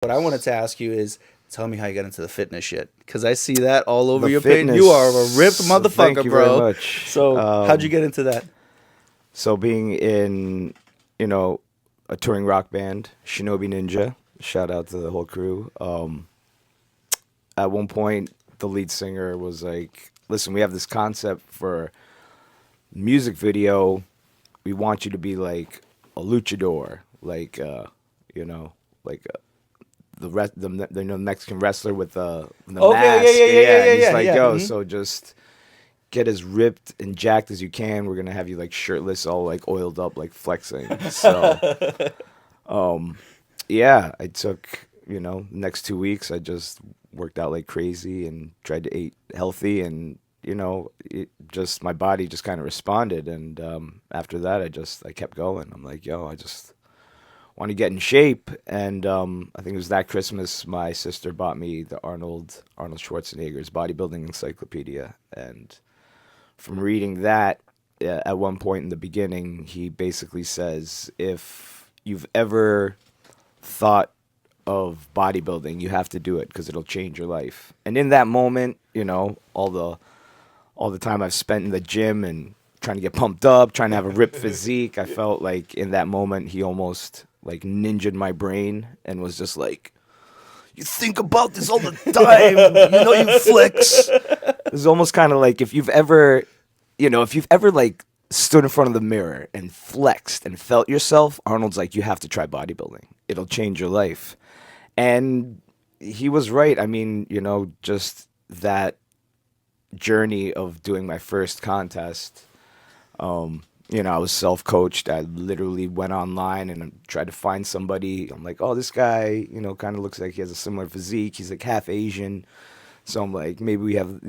What I wanted to ask you is, tell me how you got into the fitness shit, because I see that all over The your page. You are a ripped fitness. Thank motherfucker, you very bro. much. So how'd you get into that? So being in, you know, a touring rock band, Shinobi Ninja. Shout out to the whole crew. At one point, the lead singer was like, "Listen, we have this concept for music video. We want you to be like a luchador, like you know, like the Mexican wrestler with the Okay, yeah, mask. yeah, yeah, yeah, Yeah." And yeah, he's yeah, like, yeah. "Yo, so just get as ripped and jacked as you can. We're gonna have you like shirtless, all like oiled up, like flexing." So yeah, I took, next 2 weeks, I just worked out like crazy and tried to eat healthy, and just my body just kind of responded. And after that, I kept going. I'm like, yo, I just want to get in shape. And I think it was that Christmas my sister bought me the Arnold Schwarzenegger's bodybuilding encyclopedia, and from reading that, at one point in the beginning, he basically says, if you've ever thought of bodybuilding, you have to do it because it'll change your life. And in that moment, all the time I've spent in the gym and trying to get pumped up, trying to have a ripped physique, I felt like in that moment he almost like ninja'd my brain and was just like, "You think about this all the time, you flex." It's almost kind of like if you've ever like stood in front of the mirror and flexed and felt yourself, Arnold's like, you have to try bodybuilding. It'll change your life. And he was right. I mean, just that journey of doing my first contest. I was self-coached. I literally went online and tried to find somebody. I'm like, oh, this guy, kind of looks like he has a similar physique. He's like half Asian. So I'm like, maybe we have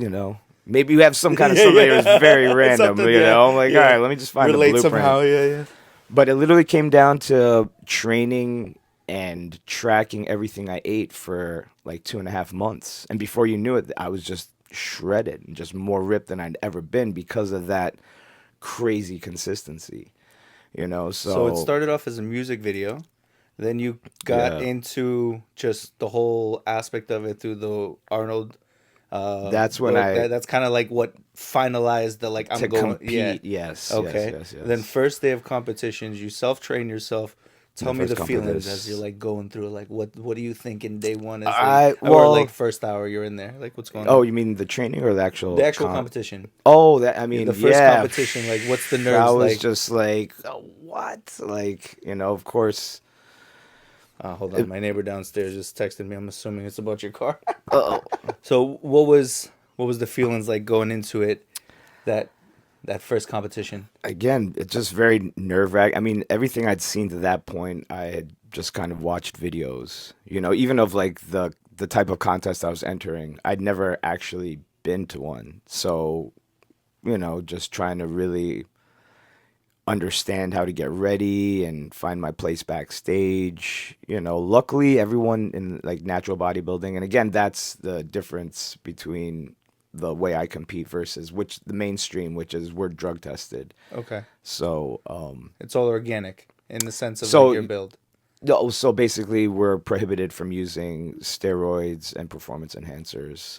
some kind of Yeah, something. It yeah. was very random, Something, yeah, I'm like, all yeah. right, let me just find a Relate blueprint. somehow, yeah, yeah. But it literally came down to training and tracking everything I ate for like 2.5 months. And before you knew it, I was just shredded and just more ripped than I'd ever been because of that crazy consistency. So it So started off as a music video. Then you got yeah, into just the whole aspect of it through the Arnold. that's when That's kind of like what finalized the like I'm to going. Yeah. compete. Yes, yes, Okay. yes, Then yes. first day of competitions, you self train yourself. My Tell me first the feelings as you're competition. like going through. Like what are you thinking day one is like, I or like well, first hour you're in there. Like what's going oh, on? you mean the training or the The actual actual competition. Oh, that I The mean, first yeah. competition. Like what's the I nerves was like? just like, what? Like, of course. Hold on, my neighbor downstairs just texted me. I'm assuming it's about your car. Uh, So what was the feelings like going into it that that first competition? Again, it's just very nerve-wracking. I mean, everything I'd seen to that point, I had just kind of watched videos, even of like the type of contest I was entering. I'd never actually been to one. So, just trying to really understand how to get ready and find my place backstage. Luckily everyone in like natural bodybuilding, and again, that's the difference between the way I compete versus which the mainstream, which is we're drug tested. Okay. So, It's all organic in the sense of like so your build. no, so basically we're prohibited from using steroids and performance enhancers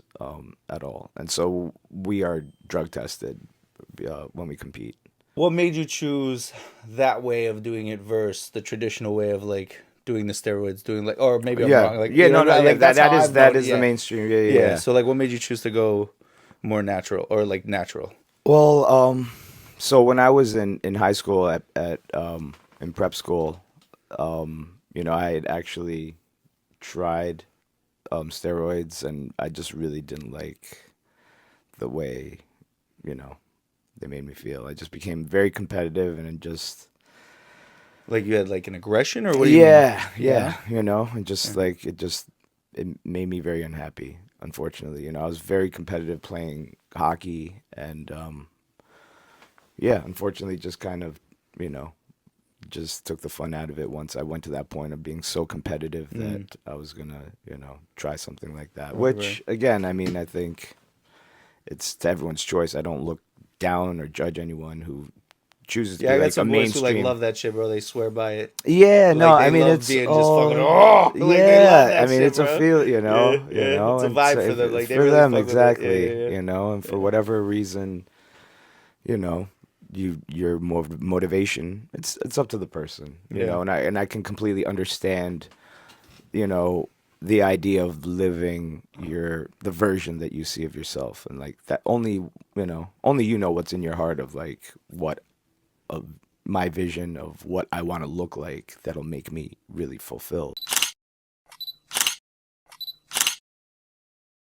at all, and so we are drug tested when we compete. What made you choose that way of doing it versus the traditional way of like doing the steroids, doing like, or maybe I'm Yeah, wrong, like yeah, no, no, yeah, like that's how I've that known. is the Yeah, mainstream. Yeah, yeah, yeah. yeah. So like, what made you choose to go more natural or like natural? Well, so when I was in high school at in prep school, I had actually tried steroids, and I just really didn't like the way, you know, they made me feel. I just became very competitive, and it just Like you had like an aggression, or what do you mean? yeah, Yeah. yeah, and just like it made me very unhappy. Unfortunately, I was very competitive playing hockey, and yeah, unfortunately, just kind of, you know, just took the fun out of it once I went to that point of being so competitive Mm, that I was gonna, try something like that. right, right. Which, again, I mean, I think it's to everyone's choice. I don't look down or judge anyone who chooses to Yeah, be I got like a some boys who like mainstream. love that shit, bro. They swear by it. Yeah, no, Like I they mean love it's being just oh fucking like they love yeah, I that mean shit, it's a bro. feel, Yeah, yeah. It's a and vibe so for them. if, Like they for really them fuck with it. Yeah, exactly, yeah, and for whatever reason, you know, your more motivation, it's up to the person, yeah. and I can completely understand, you know, the idea of living the version that you see of yourself, and like that only what's in your heart of like what of my vision of what I want to look like that'll make me really fulfilled.